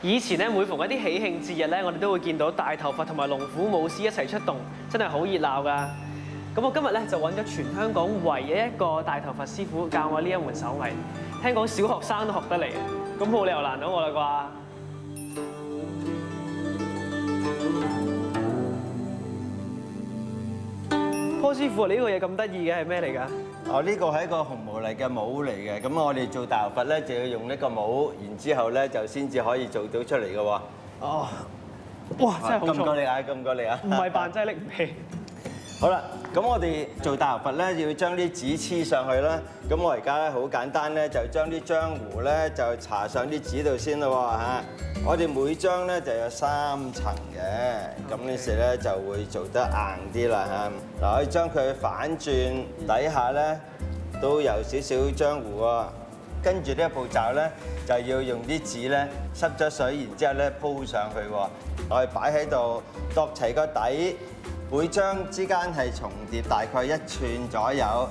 以前咧每逢一啲喜慶節日咧，我哋都會見到大頭佛同埋龍虎武師一齊出動，真係好熱鬧㗎。咁我今日咧就揾咗全香港唯一一個大頭佛師傅教我呢一門手藝，聽講小學生都學得嚟，咁冇理由難到我啦啩？柯師傅，呢個嘢咁得意嘅係咩嚟㗎？哦，呢個係一個紅毛泥嘅帽嚟嘅，咁我哋做大頭佛咧就要用呢個帽，然之後咧就先至可以做到出嚟嘅喎。哦，哇，真係好重！咁過力啊，咁過力啊！唔係扮真係拎唔起。好啦，咁我哋做大頭佛咧要將啲紙黐上去啦。咁我而家咧好簡單咧，就將啲漿糊咧就搽上啲紙度先咯喎嚇。我哋每張咧就有3層嘅，咁呢時咧就會做得硬啲啦嚇。嗱，可以將佢反轉底下咧都有少少漿糊喎。跟住呢個步驟咧就要用啲紙咧濕咗水，然之後咧鋪上去喎。我哋擺喺度度齊個底。每張之間係重疊大概1寸左右，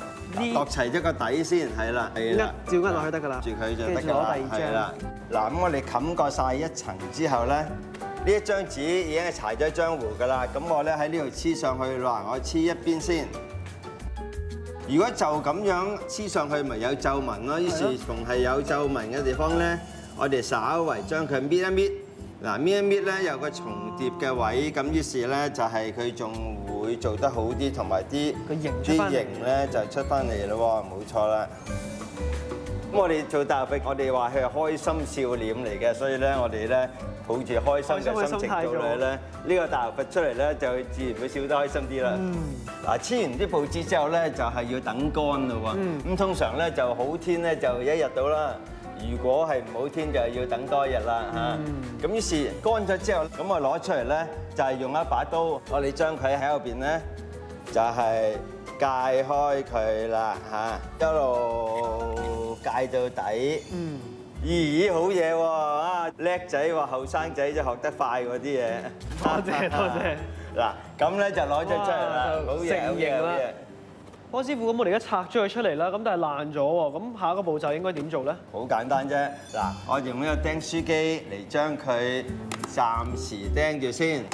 度齊咗個底先，係啦，係啦，照壓落去得㗎啦，住佢就得㗎啦，係啦。嗱，咁我哋冚過晒一層之後咧，呢一張紙已經係搽咗漿糊㗎啦。咁我咧喺呢度黐上去啦，我黐一邊先。如果就咁樣黐上去，咪有皺紋咯。於是逢係有皺紋嘅地方咧，我哋稍為將佢搣一搣。嗱，搣一搣咧有個重疊嘅位，咁於是咧就係佢仲會做得好啲，同埋啲形咧就出翻嚟咯喎，冇錯啦。咁我哋做大頭佛，我哋話佢係開心笑臉嚟嘅，所以咧我哋咧抱住開心嘅心情做嚟咧，呢個大頭佛出嚟咧就自然會笑得開心啲啦。嗱，黐完啲報紙之後咧就係要等乾咯喎。咁通常咧就好天咧就1日到啦。如果係唔好天就要等多一日啦嚇。咁於是乾咗之後，咁我攞出嚟咧就係用一把刀，我哋將佢喺後邊咧就係界開佢啦嚇，一路界到底。咦，好嘢喎！啊，叻仔喎，後生仔就學得快嗰啲嘢。多謝多謝。嗱，咁咧就攞咗出嚟啦，好嘢好嘢好嘢。柯師傅，咁我哋而家拆咗佢出嚟啦，咁但係爛咗喎，咁下一個步驟應該點做咧？好簡單啫，嗱，我用呢個釘書機嚟將佢暫時釘住先。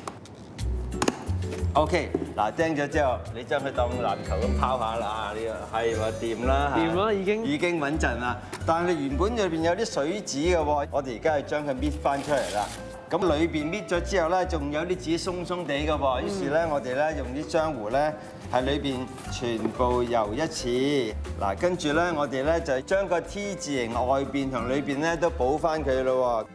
OK， 嗱，釘咗之後，你將佢當籃球咁拋下啦，呢個係話掂啦，掂啦，已經穩陣啦。但係你原本裏邊有啲水紙嘅喎，我哋而家係將佢搣翻出嚟啦。咁裏邊搣咗之後咧，仲有啲紙鬆鬆地嘅喎，於是咧我哋咧用啲漿糊咧喺裏邊全部油一次。嗱，跟住咧我哋咧就將個 T 字形外邊同裏邊咧都補翻佢咯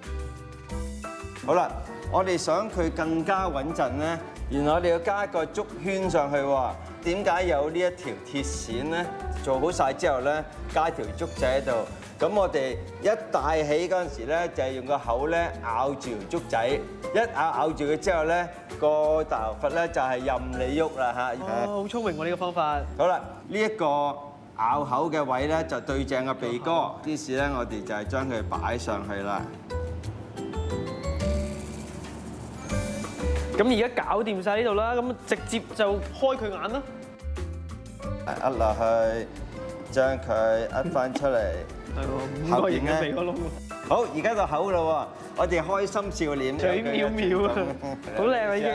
喎。好啦，我哋想佢更加穩陣咧，原來我哋要加個竹圈上去喎。點解有呢一條鐵線咧？做好晒之後咧，加條竹仔喺度。咁我哋一帶起嗰陣時咧，就係用個口咧咬住條竹仔，一咬住佢之後咧，個大頭佛咧就係任你喐啦嚇。哦，好聰明喎呢個方法。好啦，呢一個咬口嘅位咧就對正個鼻哥，於是咧我哋就係將佢擺上去啦。咁而家搞掂晒呢度啦，咁直接就開佢眼啦。壓落去，將佢壓翻出嚟。係喎，5個形嘅鼻哥窿。好，而家個口啦喎，我哋開心笑臉，嘴妙妙啊，好靚啊已經。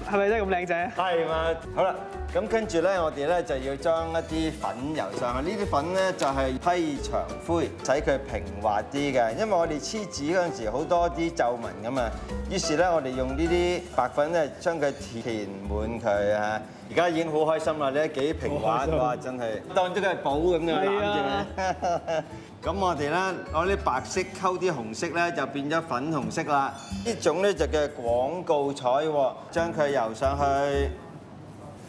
係咪真係咁靚仔啊？係嘛，好啦，咁跟住咧，我哋咧就要將一啲粉油上去。呢啲粉咧就係批牆灰，使佢平滑啲嘅。因為我哋黐紙嗰陣時好多啲皺紋噶嘛，於是咧我哋用呢啲白粉咧將佢填滿佢嚇。而家已經好開心啦！你睇幾平滑，哇！真係當咗佢係寶咁樣攬住佢。咁我哋咧攞啲白色溝啲紅色咧，就變咗粉紅色啦。呢種咧就叫廣告彩喎，將佢油上去。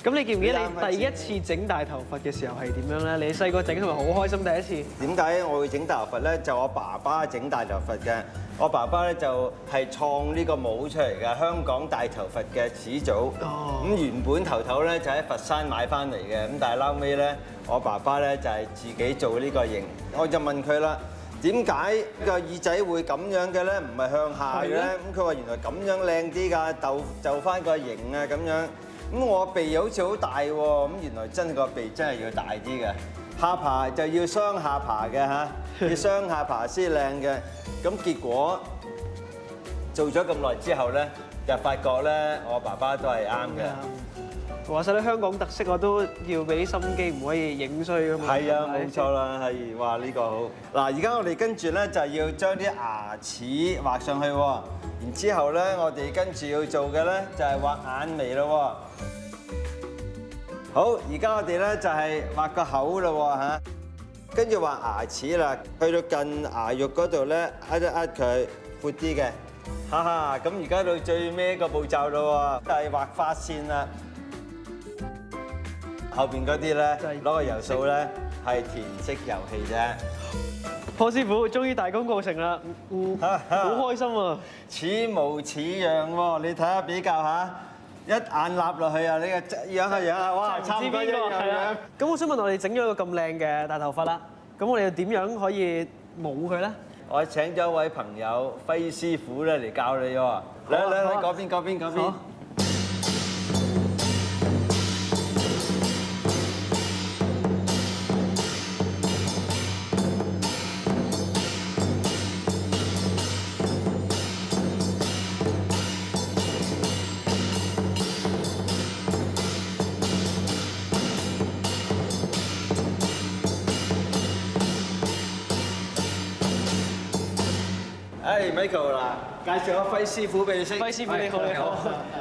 咁你記唔記得你第一次整大頭佛嘅時候係點樣咧？你細個整係咪好開心第一次？點解我會整大頭佛咧？就我爸爸整大頭佛嘅。我爸爸咧就係創呢個帽出嚟嘅，香港大頭佛嘅始祖。咁原本頭咧就喺佛山買翻嚟嘅，咁但係後尾咧，我爸爸咧就係自己做呢個型。我就問佢啦，點解個耳仔會咁樣嘅咧？唔係向下嘅咧？咁佢話原來咁樣靚啲㗎，就翻個型啊咁樣。咁我鼻又好似好大喎，咁原來真係個鼻真係要大啲嘅。下巴就要雙下巴嘅嚇，要雙下巴先靚嘅。咁結果做咗咁耐之後咧，就發覺咧，我爸爸都係啱嘅。話晒啲香港特色我都要俾心機，唔可以影衰㗎嘛。係啊，冇錯啦，係哇呢個好。嗱，而家我哋跟住咧就要將啲牙齒畫上去喎，然之後咧我哋跟住要做嘅咧就係畫眼眉咯喎。好，而家我哋咧就係畫個口咯喎嚇，跟住畫牙齒啦，去到近牙肉嗰度咧，壓佢闊啲嘅，哈哈。咁而家到最尾一個步驟咯喎，就係畫髮線啦。後邊嗰啲咧攞個油素咧係填色遊戲啫。波師傅終於大功告成啦，好開心啊！似模似樣喎，你睇下比較下，一眼擸落去啊！你個樣啊，哇，差唔多一樣樣。咁我想問我哋整咗一個咁靚嘅大頭髮啦，咁我哋又點樣可以冇佢咧？我請咗一位朋友輝師傅咧嚟教你喎。嚟嗰邊。Michael 啦，介紹下輝師傅俾你識。輝師傅你好，你好，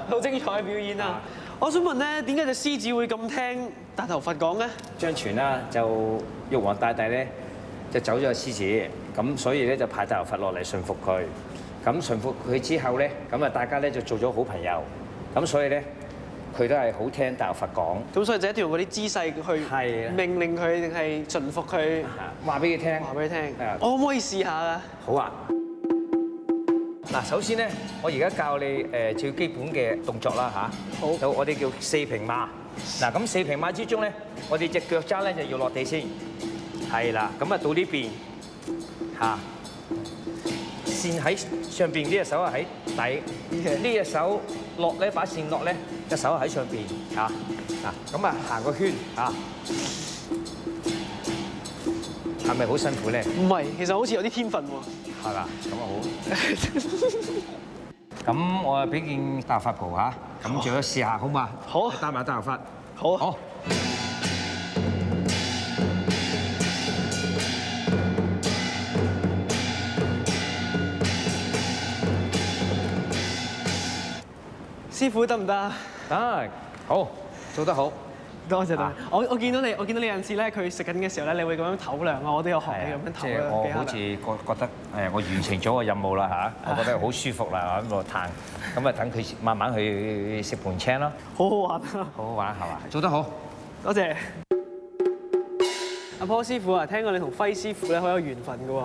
好精彩嘅表演啊！我想問咧，點解隻獅子會咁聽大頭佛講咧？相傳啦，就玉皇大帝咧就走咗個獅子，咁所以咧就派大頭佛落嚟順服佢。咁順服佢之後咧，咁啊大家咧就做咗好朋友。咁所以咧，佢都係好聽大頭佛講。咁所以就一定要用嗰啲姿勢去命令佢，定係順服佢？話俾佢聽。話俾佢聽。我可唔可以試下啊？好啊！嗱，首先咧，我而家教你最基本嘅動作啦嚇。好。就我哋叫四平馬。嗱，咁四平馬之中咧，我哋隻腳踭咧就要落地先。係啦，咁啊到呢邊嚇，線喺上邊，呢隻手啊喺底，呢隻手落呢把線落咧，隻手喺上邊嚇。嗱，咁啊行個圈嚇，係咪好辛苦咧？唔係，其實好似有啲天分喎。係啦，咁啊好。咁我俾件大頭髮袍嚇，咁最好試下好嘛？好。戴埋大頭髮。好。好。師傅得唔得？得。好，做得好。多謝你。我見到你有陣時咧，佢食緊嘅時候咧，你會咁樣唞涼啊！我都有學你咁樣唞即係我好似覺得我完成咗個任務啦嚇，我覺得好舒服啦喺度嘆，咁啊等佢慢慢去食盤青咯。好好玩啊！好好玩係嘛？做得好，多謝。阿波師傅啊，聽講你同輝師傅咧好有緣分㗎喎。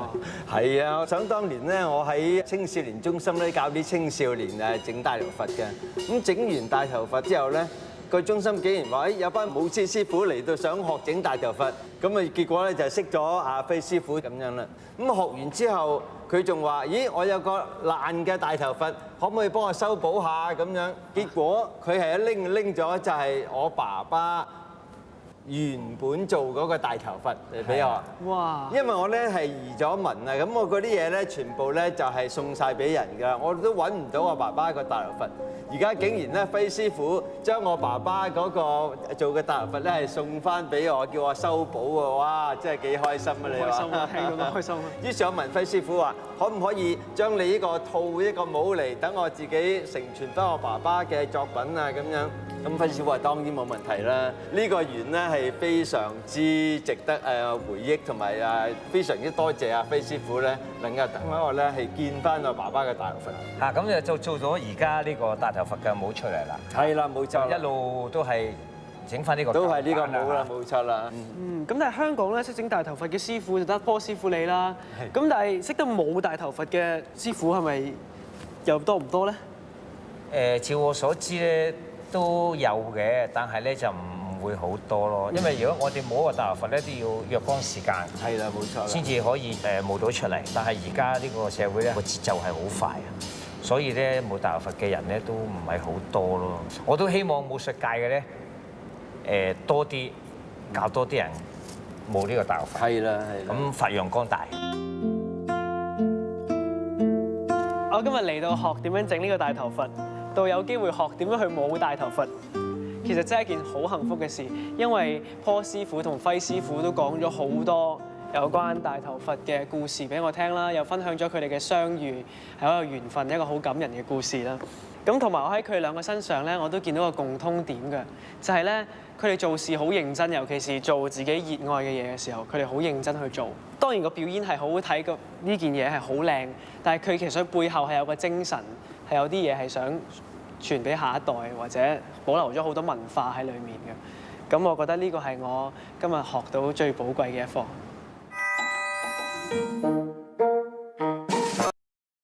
係啊，想當年咧，我喺青少年中心咧教啲青少年整大頭佛嘅，咁整完大頭佛之後咧，個中心竟然話：有班舞獅師傅嚟到想學整大頭佛，咁啊結果咧就識咗阿輝師傅咁樣啦。咁學完之後，佢仲話：咦，我有個爛嘅大頭佛，可唔可以幫我修補下咁樣？結果佢係一拎咗就係我爸爸原本做嗰個大頭佛嚟俾我。哇！因為我咧係移咗民啊，咁我嗰啲嘢咧全部咧就係送晒俾人㗎，我都揾唔到我爸爸個大頭佛。而家竟然咧，輝師傅將我爸爸嗰個做嘅大頭佛咧係送翻俾我，叫我修補喎！哇，真係幾開心啊！你話？開心啊！聽到都開心啊！於是我問輝師傅話：可唔可以將你呢個套一個帽嚟，等我自己承傳翻我爸爸嘅作品啊？咁樣，咁輝師傅話當然冇問題啦。呢個緣咧係非常之值得回憶，同埋非常之多謝阿輝師傅咧，能夠等我咧係見翻我爸爸嘅大頭佛。嚇，咁就做咗而家呢個大頭佛嘅帽出嚟啦。係啦，冇錯，一路都係整翻呢個。都係呢個帽啦，冇錯啦。咁但係香港咧識整大頭佛嘅師傅就得波師傅你啦。咁但係識得冇大頭佛嘅師傅係咪又多唔多咧？照我所知咧都有嘅，但係咧就唔會好多咯。因為如果我哋冇個大頭佛咧，都要若干時間。係啦，冇錯。先至可以冇到出嚟。但係而家呢個社會咧個節奏係好快啊，所以咧冇大頭佛嘅人咧都唔係好多咯。我都希望武術界嘅咧多啲教多啲人冇呢個大頭佛。係啦，係。咁發揚光大。我今日嚟到學點樣整呢個大頭佛，到有機會學點樣去舞大頭佛，其實真係一件好幸福嘅事，因為坡師傅同輝師傅都講咗好多有關大頭佛嘅故事俾我聽啦，又分享咗佢哋嘅相遇係一個緣分，一個好感人嘅故事啦。咁同埋我喺佢哋兩個身上咧，我都見到個共通點嘅，就係咧佢哋做事好認真，尤其是做自己熱愛嘅嘢嘅時候，佢哋好認真去做。當然個表演係好好睇，個呢件嘢係好靚，但係佢其實背後係有個精神，係有啲嘢係想傳俾下一代，或者保留咗好多文化喺裡面嘅。咁我覺得呢個係我今日學到最寶貴嘅一課。